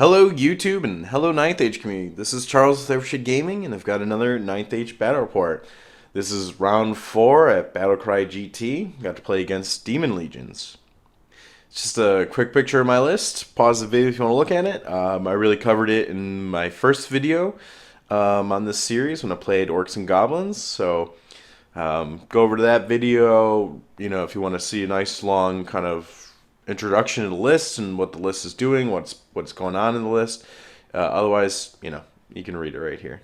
Hello YouTube and hello Ninth Age community. This is Charles with Evershit Gaming and I've got another Ninth Age battle report. This is round 4 at Battlecry GT. Got to play against Demon Legions. It's just a quick picture of my list. Pause the video if you want to look at it. I really covered it in my first video on this series when I played Orcs and Goblins. So go over to that video, if you want to see a nice long kind of introduction to the list and what the list is doing, what's going on in the list. Otherwise, you can read it right here.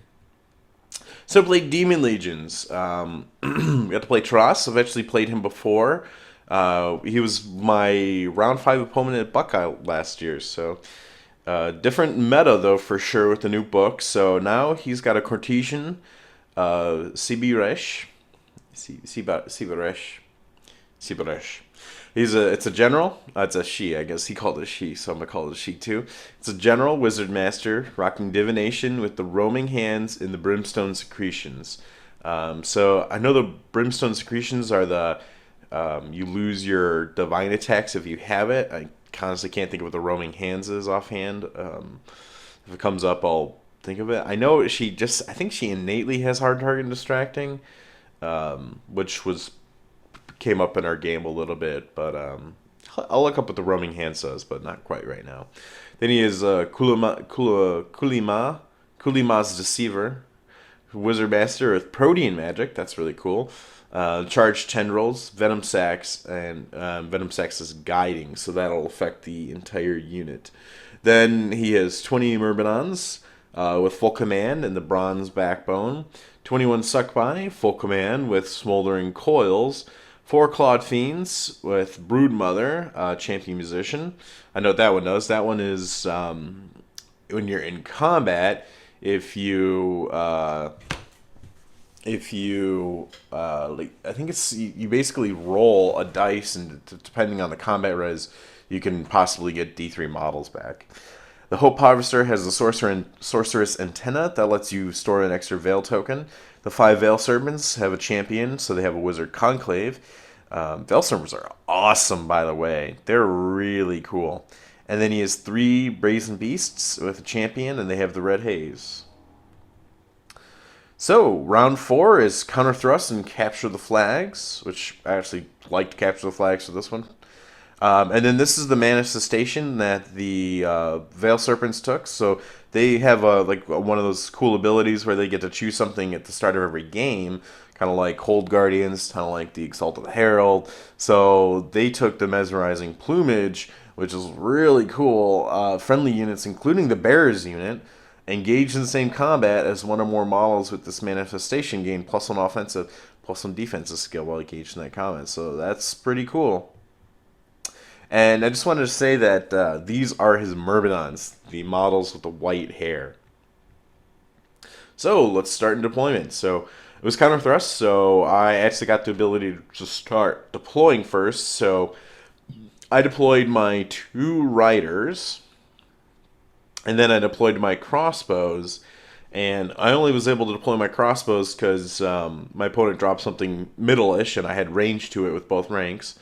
So I played Demon Legions. We got to play Tross. I've actually played him before. He was my round 5 opponent at Buckeye last year. So different meta though for sure with the new book. So now he's got a Cartesian Sibiresh. Sibiresh. It's a general. It's a she, I guess he called it a she, so I'm gonna call it a she too. It's a general wizard master rocking divination with the roaming hands in the brimstone secretions. So I know the brimstone secretions are the you lose your divine attacks if you have it. I honestly can't think of what the roaming hands is offhand. If it comes up, I'll think of it. I know I think she innately has hard target and distracting, which came up in our game a little bit, but I'll look up what the roaming hand says, but not quite right now. Then he is Kulima's Deceiver, Wizard Master with Protean Magic. That's really cool. Charged Tendrils, Venom Sacs, and Venom Sacs is Guiding, so that'll affect the entire unit. Then he has 20 Myrmidons with full command and the Bronze Backbone. 21 Suckby, full command with Smoldering Coils. 4 Clawed Fiends with Broodmother, Champion Musician. I know what that one does. That one is when you're in combat, if you I think it's you basically roll a dice, and depending on the combat res, you can possibly get D3 models back. The Hope Harvester has the Sorceress Antenna that lets you store an extra Veil token. The 5 Veil Serpents have a champion, so they have a Wizard Conclave. Veil Serpents are awesome, by the way. They're really cool. And then he has 3 Brazen Beasts with a champion, and they have the Red Haze. So, round 4 is Counter Thrust and Capture the Flags, which I actually liked Capture the Flags for this one. And then this is the manifestation that the Veil Serpents took. So they have one of those cool abilities where they get to choose something at the start of every game, kind of like Hold Guardians, kind of like the Exalted Herald. So they took the Mesmerizing Plumage, which is really cool. Friendly units, including the Bearers unit, engage in the same combat as one or more models with this manifestation gain +1 offensive, +1 defensive skill while engaged in that combat. So that's pretty cool. And I just wanted to say that these are his Myrmidons, the models with the white hair. So let's start in deployment. So it was Counter Thrust, so I actually got the ability to start deploying first. So I deployed my 2 Riders, and then I deployed my crossbows. And I only was able to deploy my crossbows because my opponent dropped something middle-ish, and I had range to it with both ranks.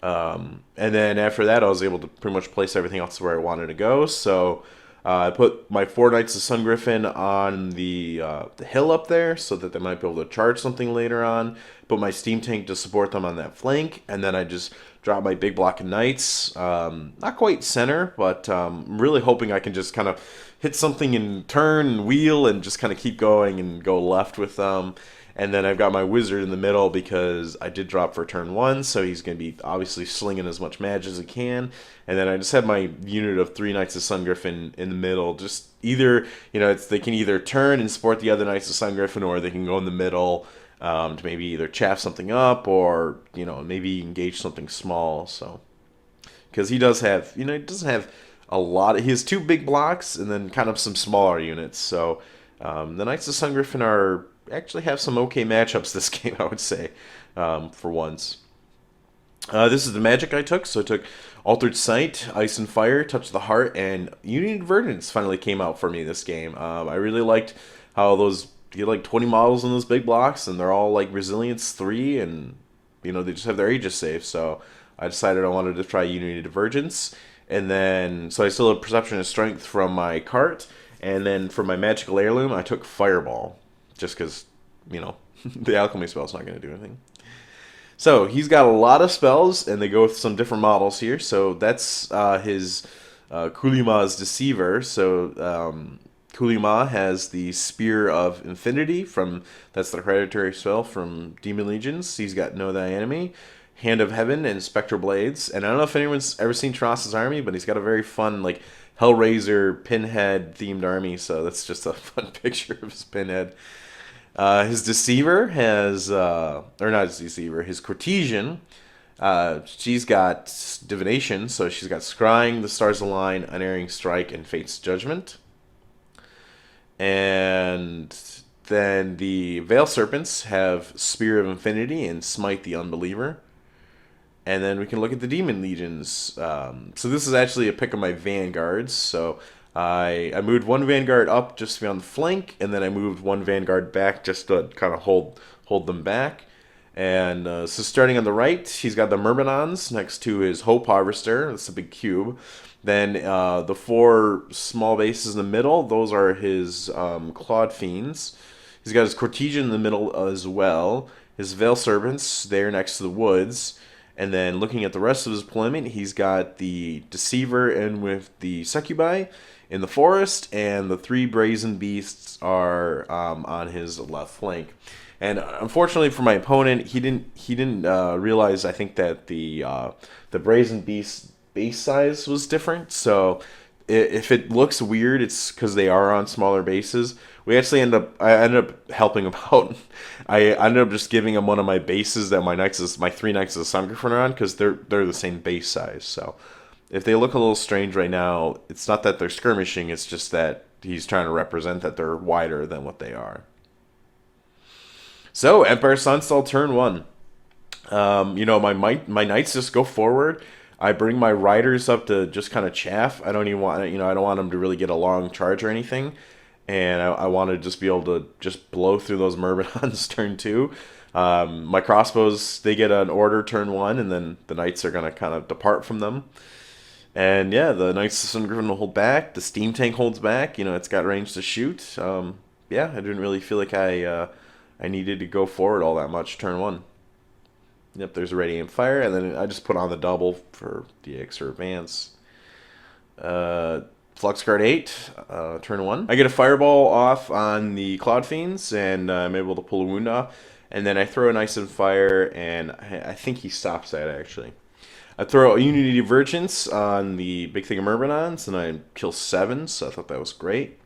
And then after that, I was able to pretty much place everything else where I wanted to go. So I put my 4 Knights of Sungriffin on the hill up there so that they might be able to charge something later on. Put my Steam Tank to support them on that flank. And then I just dropped my big block of Knights. Not quite center, but really hoping I can just kind of hit something and turn and wheel and just kind of keep going and go left with them. And then I've got my Wizard in the middle because I did drop for turn 1, so he's going to be obviously slinging as much magic as he can. And then I just have my unit of 3 Knights of Sungriffin in the middle. Just either, they can either turn and support the other Knights of Sungriffin, or they can go in the middle to maybe either chaff something up or, maybe engage something small. So, because he does have, he doesn't have a lot. He has 2 big blocks and then kind of some smaller units. So the Knights of Sungriffin actually have some okay matchups this game, I would say, for once. This is the magic I took. So I took Altered Sight, Ice and Fire, Touch the Heart, and Unity Divergence finally came out for me this game. I really liked how you get like 20 models in those big blocks, and they're all like Resilience 3, and they just have their Aegis safe. So I decided I wanted to try Unity Divergence. And then, so I still have Perception and Strength from my cart. And then for my Magical Heirloom, I took Fireball. Just because, you know, the Alchemy spell's not going to do anything. So he's got a lot of spells, and they go with some different models here. So that's his Kulima's Deceiver. So Kulima has the Spear of Infinity that's the hereditary spell from Demon Legions. He's got Know Thy Enemy, Hand of Heaven, and Spectral Blades. And I don't know if anyone's ever seen Tross's army, but he's got a very fun, like, Hellraiser Pinhead themed army. So that's just a fun picture of his Pinhead. His Deceiver has, or not his Deceiver, his Cortesian. She's got Divination, so she's got Scrying, the Stars Align, Unerring Strike, and Fate's Judgment. And then the Veil Serpents have Spear of Infinity and Smite the Unbeliever. And then we can look at the Demon Legions. So this is actually a pick of my Vanguards. So I moved one Vanguard up just to be on the flank, and then I moved one Vanguard back just to kind of hold them back. And so starting on the right, he's got the Myrmidons next to his Hope Harvester. That's a big cube. Then the four small bases in the middle, those are his Clawed Fiends. He's got his Cortesian in the middle as well. His Veil Serpents there next to the woods. And then looking at the rest of his deployment, he's got the Deceiver and with the Succubi in the forest, and the three Brazen Beasts are on his left flank. And unfortunately for my opponent, he didn't realize, I think, that the Brazen Beast base size was different. So if it looks weird, it's because they are on smaller bases. I ended up helping him out. I ended up just giving him one of my bases that my three Knights of the Sun Griffin are on, because they're the same base size. So if they look a little strange right now, it's not that they're skirmishing, it's just that he's trying to represent that they're wider than what they are. So Empire Sonnstahl turn 1. My Knights just go forward. I bring my riders up to just kind of chaff. I don't want them to really get a long charge or anything. And I want to just be able to just blow through those Myrmidons turn 2. My crossbows, they get an order turn 1, and then the Knights are going to kind of depart from them. And yeah, the Knights of Sun Griffin will hold back. The Steam Tank holds back. It's got range to shoot. I didn't really feel like I needed to go forward all that much turn 1. Yep, there's a Ready Aim Fire, and then I just put on the double for the extra advance. Flux Guard 8, turn 1. I get a Fireball off on the Cloud Fiends, and I'm able to pull a wound off. And then I throw an Ice and Fire, and I think he stops that, actually. I throw a Unity Divergence on the big thing of Myrmidons, and I kill 7, so I thought that was great.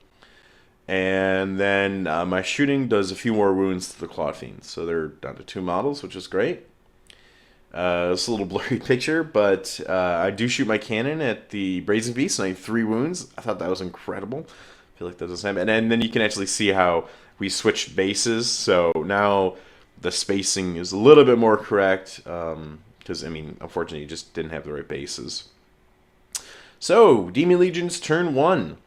And then my shooting does a few more wounds to the Cloud Fiends, so they're down to 2 models, which is great. It's a little blurry picture, but I do shoot my cannon at the Brazen Beast, and I have 3 wounds. I thought that was incredible. I feel like that doesn't happen. And then you can actually see how we switched bases, so now the spacing is a little bit more correct, because, unfortunately, you just didn't have the right bases. So, Demon Legions turn 1.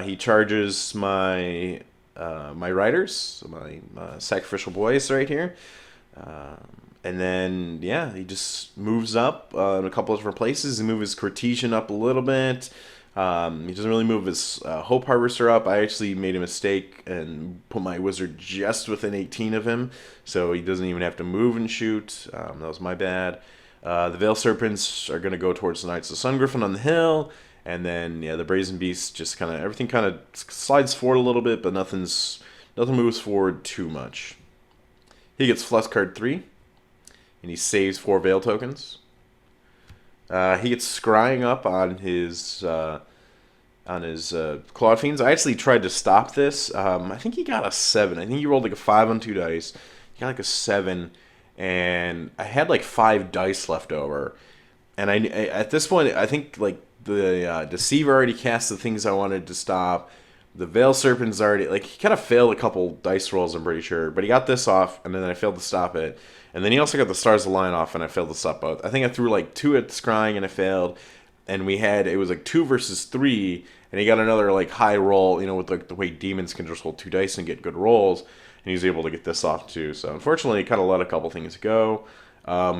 He charges my riders, my sacrificial boys right here. And then, he just moves up in a couple of different places. He moves his Cortesian up a little bit. He doesn't really move his Hope Harvester up. I actually made a mistake and put my Wizard just within 18 of him, so he doesn't even have to move and shoot. That was my bad. The Veil Serpents are going to go towards the Knights of Sun Griffin on the hill. And then, the Brazen Beast just everything kind of slides forward a little bit, but nothing moves forward too much. He gets Flux Card 3. And he saves 4 Veil tokens. He gets Scrying up on his Clawed Fiends. I actually tried to stop this. I think he got a 7. I think he rolled like a 5 on 2 dice. He got like a 7, and I had like 5 dice left over. And at this point, I think like the Deceiver already cast the things I wanted to stop. The Veil Serpent's already, he kind of failed a couple dice rolls, I'm pretty sure. But he got this off, and then I failed to stop it. And then he also got the Stars Align off, and I failed to stop both. I think I threw 2 at Scrying, and I failed. And it was 2 versus 3, and he got another high roll, with the way demons can just roll 2 dice and get good rolls. And he was able to get this off too. So unfortunately, he kind of let a couple things go.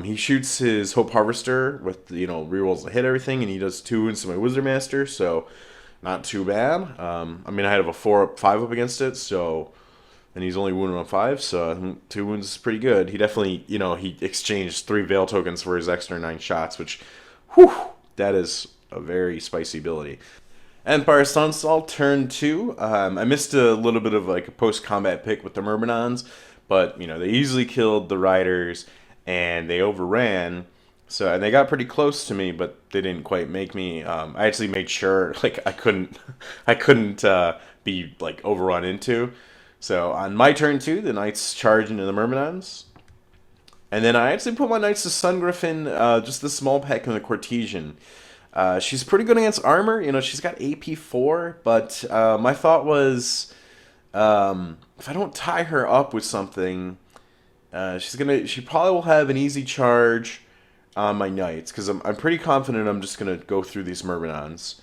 He shoots his Hope Harvester with, rerolls to hit everything, and he does 2 wounds to my Wizard Master, so not too bad. I mean, I have a 4-up, 5-up against it, so, and he's only wounded on 5, so I think 2 wounds is pretty good. He definitely, he exchanged 3 Veil tokens for his extra 9 shots, which, whew, that is a very spicy ability. Empire Sonnstahl, turn 2. I missed a little bit of like a post-combat pick with the Myrmidons, but they easily killed the riders and they overran. So and they got pretty close to me, but they didn't quite make me. I actually made sure like I couldn't be like overrun into. So on my turn 2, the knights charge into the Myrmidons. And then I actually put my knights to Sun Griffin, just the small pack in the Cortesian. She's pretty good against armor. She's got AP4, but my thought was if I don't tie her up with something, she probably will have an easy charge on my knights because I'm pretty confident I'm just gonna go through these Myrmidons.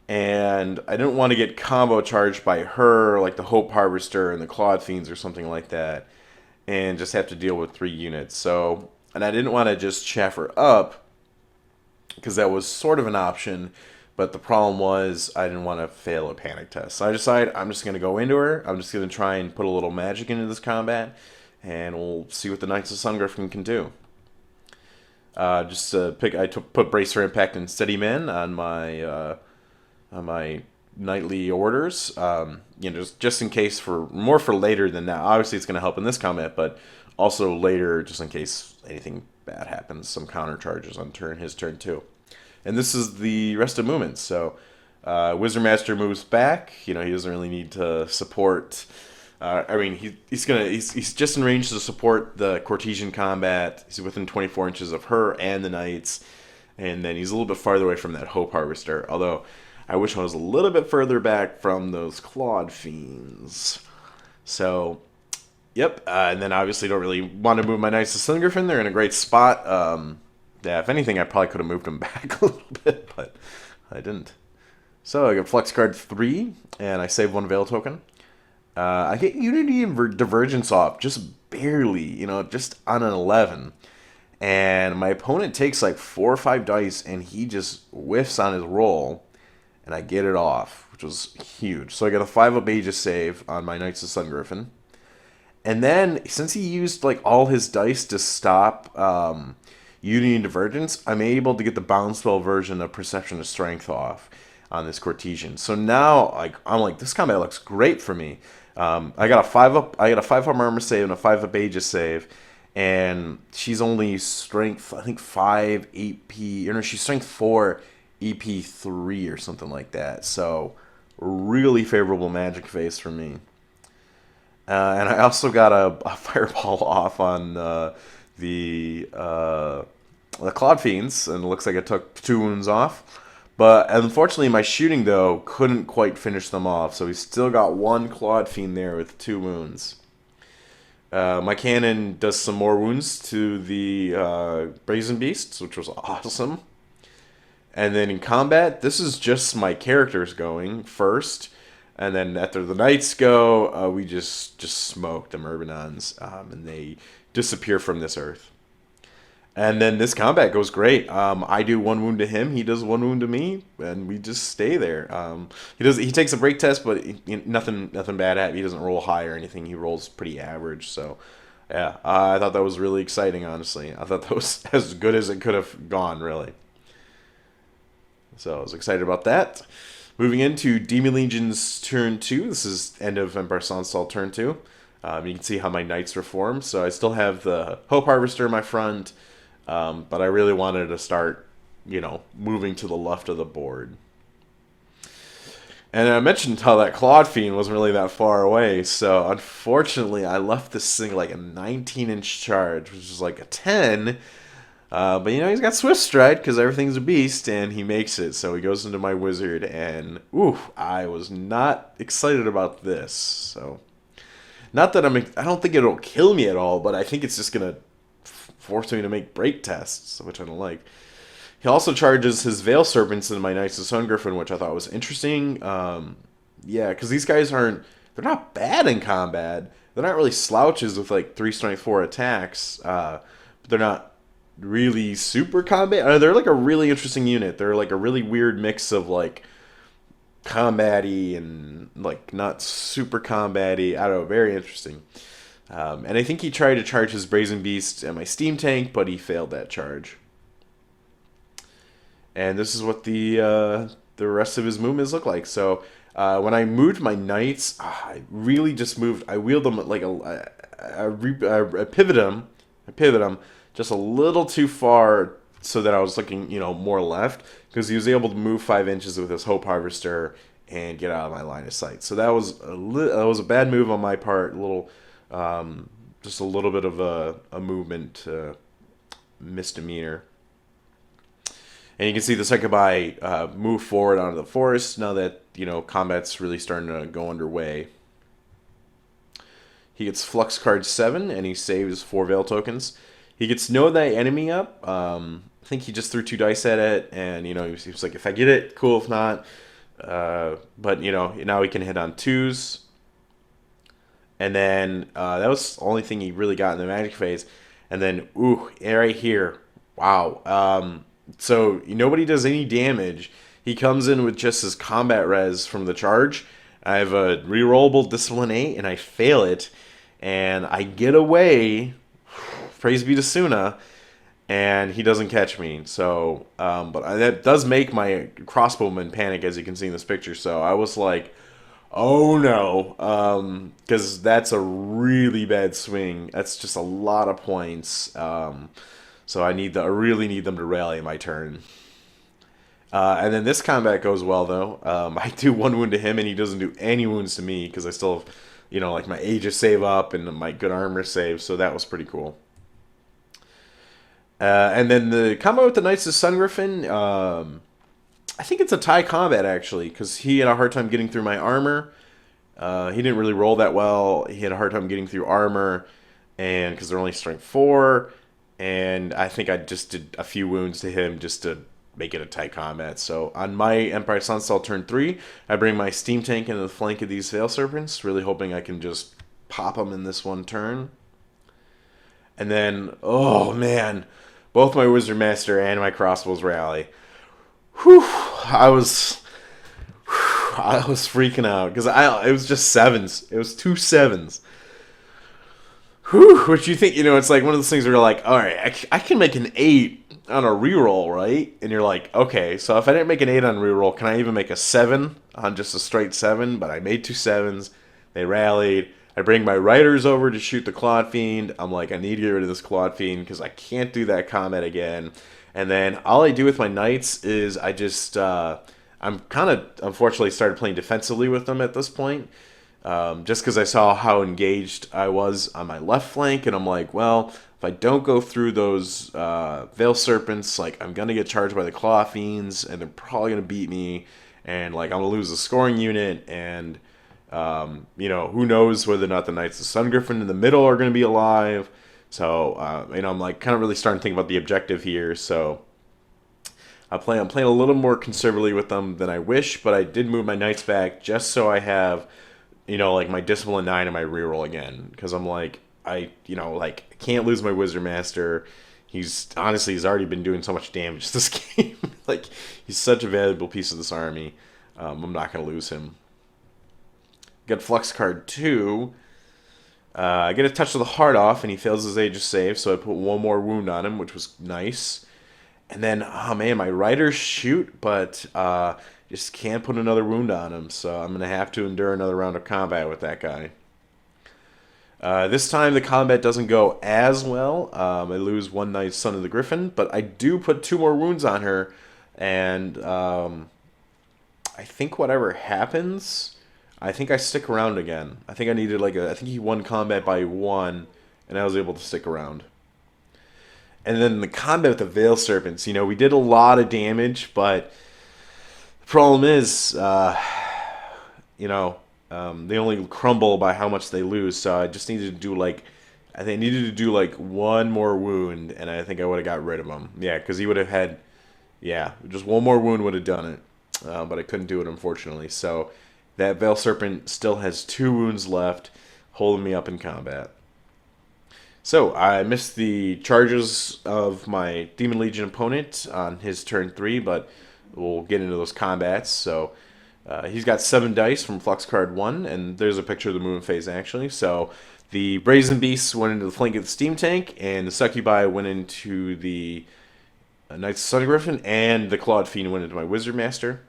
And I didn't want to get combo charged by her, like the Hope Harvester and the Clawed Fiends or something like that, and just have to deal with 3 units. So, and I didn't want to just chaff her up, because that was sort of an option, but the problem was I didn't want to fail a panic test. So I decided I'm just going to go into her. I'm just going to try and put a little magic into this combat, and we'll see what the Knights of Sun Griffin can do. I put Brace for Impact and Steady Men on my nightly orders. Just in case, more for later than now. Obviously, it's going to help in this combat, but also later, just in case anything bad happens, some counter charges on his turn 2. And this is the rest of movements. So Wizard Master moves back. He doesn't really need to support. He's just in range to support the Cortesian combat. He's within 24 inches of her and the knights, and then he's a little bit farther away from that Hope Harvester. Although I wish I was a little bit further back from those Clawed Fiends. So, yep. And then obviously don't really want to move my Knights to Sun Griffin. They're in a great spot. Yeah, if anything, I probably could have moved them back a little bit, but I didn't. So I get Flex Card 3, and I save 1 Veil token. I get Unity and Divergence off, just barely, just on an 11. And my opponent takes like 4 or 5 dice, and he just whiffs on his roll, and I get it off, which was huge. So I got a 5-up Aegis save on my Knights of Sun Griffin. And then, since he used like all his dice to stop Unity and Divergence, I'm able to get the bound spell version of Perception of Strength off on this Cortesian. So now, I'm like, this combat looks great for me. I got a 5-up armor save and a 5-up Aegis save, and she's only strength, I think 5 AP, or no, she's strength 4 EP 3 or something like that. So really favorable magic phase for me. And I also got a fireball off on the Clawed Fiends, and it looks like it took 2 wounds off. But unfortunately, my shooting, though, couldn't quite finish them off. So we still got 1 Clawed Fiend there with 2 wounds. My cannon does some more wounds to the Brazen Beasts, which was awesome. And then in combat, this is just my characters going first. And then after the knights go, we just smoke the Myrmidons, and they disappear from this earth. And then this combat goes great. I do 1 wound to him, he does 1 wound to me, and we just stay there. He takes a break test, but nothing bad at him. He doesn't roll high or anything. He rolls pretty average. So, yeah, I thought that was really exciting. Honestly, I thought that was as good as it could have gone, really. So I was excited about that. Moving into Demon Legion's turn 2. This is end of Empire Sonnstahl turn 2. You can see how my knights reform. So I still have the Hope Harvester in my front, but I really wanted to start, moving to the left of the board. And I mentioned how that Clawed Fiend wasn't really that far away. So unfortunately, I left this thing like a 19-inch charge, which is like a 10. But he's got Swift Stride because everything's a beast, and he makes it. So he goes into my wizard, and I was not excited about this. So, not that I don't think it'll kill me at all, but I think it's just gonna force me to make break tests, which I don't like. He also charges his Veil Serpents into my Knights of Sun Griffin, which I thought was interesting. Yeah, because these guys they're not bad in combat. They're not really slouches with like 3 strength 4 attacks. they're not really super combat. They're like a really interesting unit. They're like a really weird mix of like combat-y and like not super combat-y. I don't know, very interesting. And I think he tried to charge his Brazen Beast at my Steam Tank, but he failed that charge. And this is what the rest of his movements look like. So when I moved my knights, I really just moved. I wheeled them like I pivot them. I pivot them just a little too far so that I was looking, more left because he was able to move 5 inches with his Hope Harvester and get out of my line of sight. So that was a bad move on my part. Just a little bit of a movement misdemeanor. And you can see the Succubi move forward onto the forest now that, combat's really starting to go underway. He gets Flux card 7, and he saves 4 Veil tokens. He gets Know Thy Enemy up. I think he just threw 2 dice at it, and, he was like, if I get it, cool, if not. But, now he can hit on 2s. And then that was the only thing he really got in the magic phase. And then, right here. Wow. So nobody does any damage. He comes in with just his combat res from the charge. I have a rerollable Discipline 8, and I fail it. And I get away, praise be to Suna, and he doesn't catch me. So, but that does make my crossbowman panic, as you can see in this picture. So I was like, oh no, because that's a really bad swing. That's just a lot of points. So I really need them to rally my turn. And then this combat goes well though. I do 1 wound to him, and he doesn't do any wounds to me because I still have, like my Aegis save up and my good armor save. So that was pretty cool. And then the combat with the Knights of Sungriffin. I think it's a tie combat actually because he had a hard time getting through my armor. He didn't really roll that well. He had a hard time getting through armor, and because they're only strength 4. And I think I just did a few wounds to him just to make it a tight combat. So on my Empire Sonnstahl turn 3, I bring my Steam Tank into the flank of these Veil Serpents, really hoping I can just pop them in this one turn. And then, oh man, both my Wizard Master and my Crossbows rally. Whew, I was freaking out because it was just 7s. It was 2 7s. Whew, what you think, it's like one of those things where you're like, all right, I can make an 8 on a reroll, right? And you're like, okay, so if I didn't make an 8 on reroll, can I even make a 7 on just a straight 7? But I made 2 7s. They rallied. I bring my Riders over to shoot the Claude Fiend. I'm like, I need to get rid of this Claude Fiend because I can't do that combat again. And then all I do with my Knights is I just, I'm kind of, unfortunately, started playing defensively with them at this point. Just because I saw how engaged I was on my left flank, and I'm like, well, if I don't go through those Veil Serpents, like, I'm going to get charged by the Claw Fiends, and they're probably going to beat me, and, like, I'm going to lose a scoring unit, and, who knows whether or not the Knights of Sungriffin in the middle are going to be alive. So, I'm, like, kind of really starting to think about the objective here, so I'm playing a little more conservatively with them than I wish, but I did move my Knights back just so I have like my Discipline 9 and my reroll again. Because I'm like, I can't lose my Wizard Master. He's already been doing so much damage this game. Like, he's such a valuable piece of this army. I'm not going to lose him. Got Flux card 2. I get a Touch of the Heart off, and he fails his Aegis save, so I put 1 more wound on him, which was nice. And then, oh man, my Riders shoot, but just can't put another wound on him, so I'm going to have to endure another round of combat with that guy. This time the combat doesn't go as well. I lose 1 Knight, Son of the Griffin, but I do put 2 more wounds on her, and I think whatever happens, I think I stick around again. I think I needed I think he won combat by 1, and I was able to stick around. And then the combat with the Veil Serpents, we did a lot of damage, but the problem is, they only crumble by how much they lose. So I just needed to do 1 more wound, and I think I would have got rid of him. Yeah, because he would have had, just 1 more wound would have done it. But I couldn't do it, unfortunately. So that Veil Serpent still has 2 wounds left, holding me up in combat. So I missed the charges of my Demon Legion opponent on his turn 3, but we'll get into those combats. So he's got 7 dice from Flux Card 1, and there's a picture of the movement phase actually. So the Brazen Beasts went into the flank of the Steam Tank, and the Succubi went into the Knights of Sun Griffin, and the Clawed Fiend went into my Wizard Master.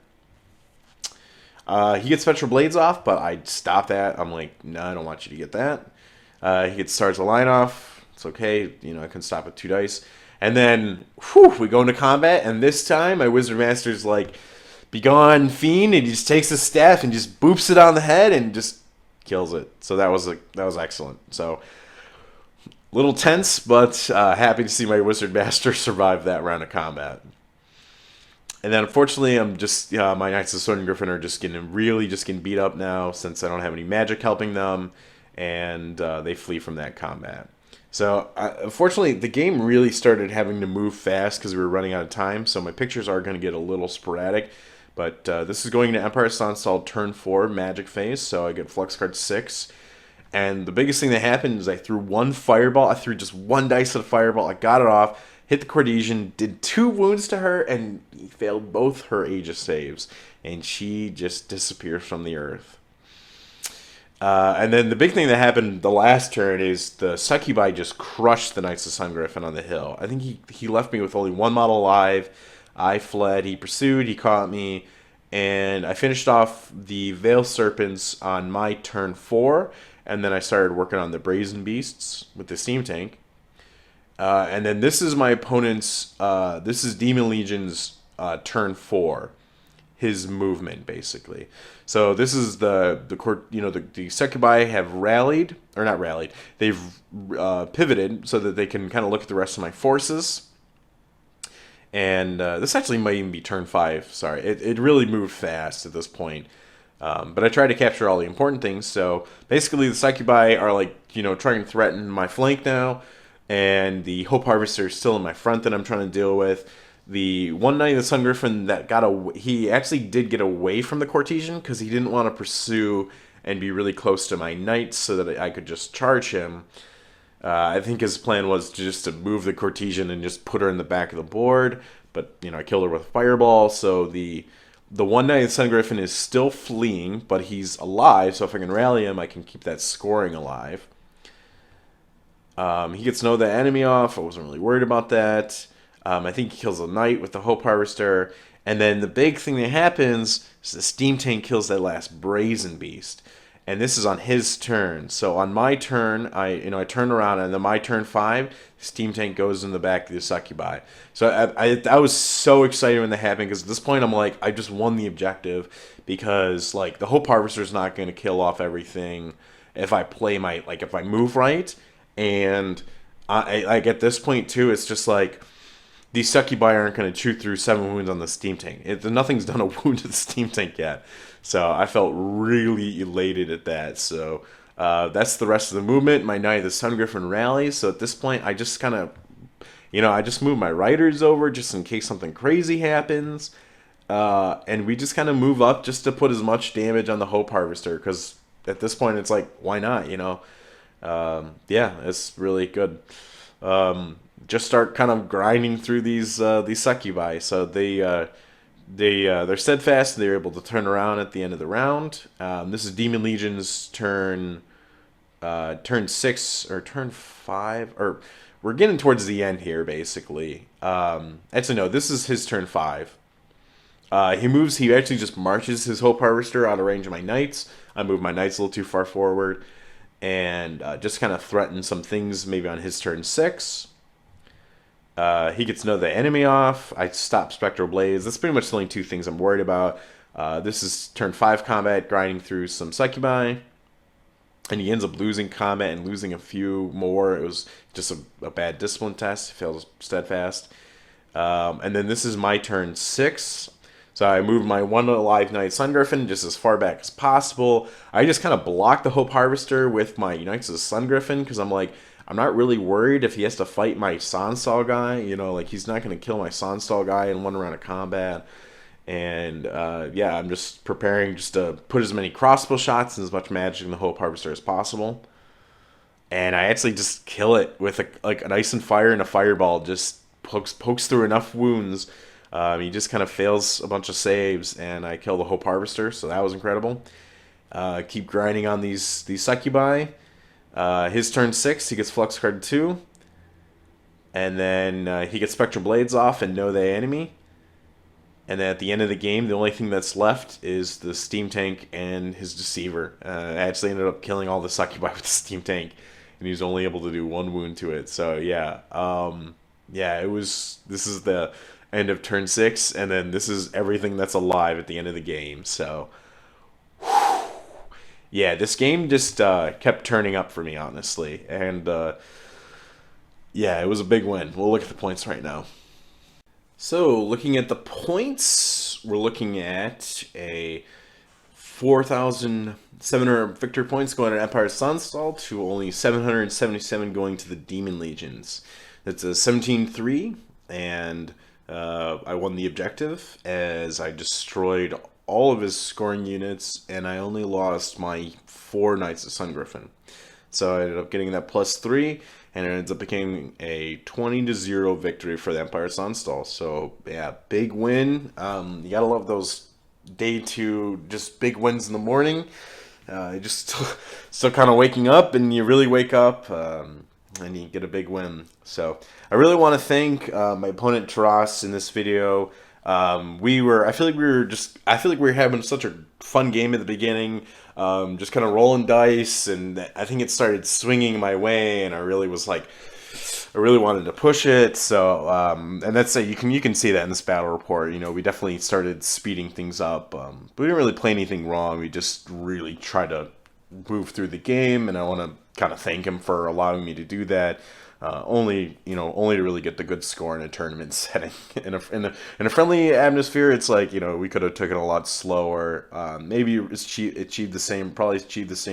He gets Spectral Blades off, but I stopped that. I'm like, no, I don't want you to get that. He gets Stars Align off. It's okay. I can stop with 2 dice. And then, we go into combat, and this time my Wizard Master's like, Begone, Fiend, and he just takes his staff and just boops it on the head and just kills it. So that was excellent. So, little tense, but happy to see my Wizard Master survive that round of combat. And then unfortunately, I'm just my Knights of Sun Griffin are just getting beat up now since I don't have any magic helping them, and they flee from that combat. So unfortunately, the game really started having to move fast because we were running out of time. So my pictures are going to get a little sporadic, but this is going to Empire Sonnstahl turn 4 magic phase. So I get Flux Card 6. And the biggest thing that happened is I threw one fireball. I threw just 1 dice at a fireball. I got it off, hit the Cortesian, did 2 wounds to her, and he failed both her Aegis saves. And she just disappears from the earth. And then the big thing that happened the last turn is the Succubi just crushed the Knights of Sun Griffin on the hill. I think he left me with only 1 model alive. I fled. He pursued. He caught me. And I finished off the Veil Serpents on my turn 4. And then I started working on the Brazen Beasts with the Steam Tank. And then this is my opponent's, this is Demon Legion's turn 4. His movement, basically. So this is the Succubi have rallied, or not rallied, they've pivoted so that they can kind of look at the rest of my forces. And this actually might even be turn 5, sorry. It really moved fast at this point. But I tried to capture all the important things. So basically the Succubi are trying to threaten my flank now. And the Hope Harvester is still in my front that I'm trying to deal with. The one Knight of the Sun Griffin that got away, he actually did get away from the Cortesian because he didn't want to pursue and be really close to my Knights so that I could just charge him. I think his plan was to move the Cortesian and just put her in the back of the board. But, I killed her with a fireball. So the one Knight of the Sun Griffin is still fleeing, but he's alive. So if I can rally him, I can keep that scoring alive. He gets the enemy off. I wasn't really worried about that. I think he kills a Knight with the Hope Harvester. And then the big thing that happens is the Steam Tank kills that last Brazen Beast. And this is on his turn. So on my turn, I turn around, and then my turn 5, the Steam Tank goes in the back of the Succubi. So I was so excited when that happened, because at this point I'm like, I just won the objective, because the Hope Harvester is not going to kill off everything if I play if I move right. And I at this point too, it's just these Succubi aren't going to chew through 7 wounds on the Steam Tank. Nothing's done a wound to the Steam Tank yet. So I felt really elated at that. So that's the rest of the movement. My Knight of the Sun Griffin rallies. So at this point, I just kind of, I just move my riders over just in case something crazy happens. And we just kind of move up just to put as much damage on the Hope Harvester. Because at this point, it's why not, yeah, it's really good. Just start kind of grinding through these Succubi. So they're steadfast. They're able to turn around at the end of the round. This is Demon Legion's turn 6 or turn 5, or we're getting towards the end here, basically. Actually, no, this is his turn 5. He moves. He actually just marches his Hope Harvester out of range of my Knights. I move my Knights a little too far forward, and just kind of threaten some things maybe on his turn 6. He gets the enemy off. I stop Spectral Blaze. That's pretty much the only 2 things I'm worried about. This is turn 5 combat, grinding through some Succubi. And he ends up losing combat and losing a few more. It was just a bad discipline test. He fails steadfast. And then this is my turn 6. So I moved my 1 alive Knight Sun Griffin just as far back as possible. I just kind of blocked the Hope Harvester with my Knights of the Sun Griffin, because I'm I'm not really worried if he has to fight my Sonnstahl guy. He's not going to kill my Sonnstahl guy in 1 round of combat. And, yeah, I'm just preparing just to put as many crossbow shots and as much magic in the Hope Harvester as possible. and I actually just kill it with like an ice and fire and a fireball. Just pokes through enough wounds. He just kind of fails a bunch of saves, and I kill the Hope Harvester. So that was incredible. Keep grinding on these succubi. His turn 6, he gets Flux card 2, and then he gets Spectral Blades off and Know Thy Enemy. And then at the end of the game, the only thing that's left is the Steam Tank and his Deceiver. I actually ended up killing all the succubi with the Steam Tank, and he was only able to do 1 wound to it. So yeah, yeah, it was. This is the end of turn 6, and then this is everything that's alive at the end of the game. So yeah, this game just kept turning up for me, honestly, and yeah, it was a big win. We'll look at the points right now. So, looking at the points, we're looking at a 4,700 victory points going to Empire Sonnstahl to only 777 going to the Demon Legions. That's a 17-3, and I won the objective as I destroyed all of his scoring units, and I only lost my 4 Knights of Sun Griffin. So I ended up getting that +3, and it ends up becoming a 20-0 victory for the Empire Sonnstahl. So yeah, big win. You gotta love those day 2 just big wins in the morning. You just still kind of waking up, and you really wake up, and you get a big win. So I really want to thank my opponent Taras in this video. I feel like we were having such a fun game at the beginning, just kind of rolling dice, and I think it started swinging my way, and I really wanted to push it. So, and that's you can see that in this battle report. You know, we definitely started speeding things up, but we didn't really play anything wrong. We just really tried to move through the game, and I want to kind of thank him for allowing me to do that. Only to really get the good score in a tournament setting. In a friendly atmosphere, it's like, we could have taken a lot slower. Maybe achieved the same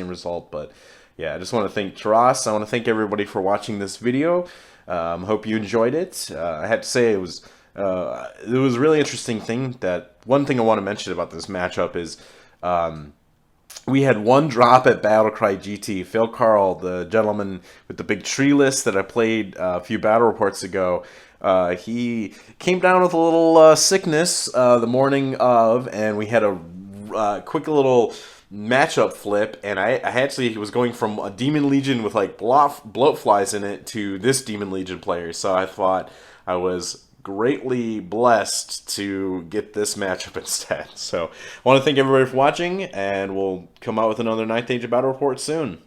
result. But yeah, I just want to thank Taras. I want to thank everybody for watching this video. Hope you enjoyed it. I had to say it was a really interesting thing. That one thing I want to mention about this matchup is. We had 1 drop at Battlecry GT. Phil Carl, the gentleman with the big tree list that I played a few battle reports ago, he came down with a little sickness the morning of, and we had a quick little matchup flip, and I actually was going from a Demon Legion with like bloat flies in it to this Demon Legion player, so I thought I was greatly blessed to get this matchup instead. So I want to thank everybody for watching, and we'll come out with another 9th Age of Battle report soon.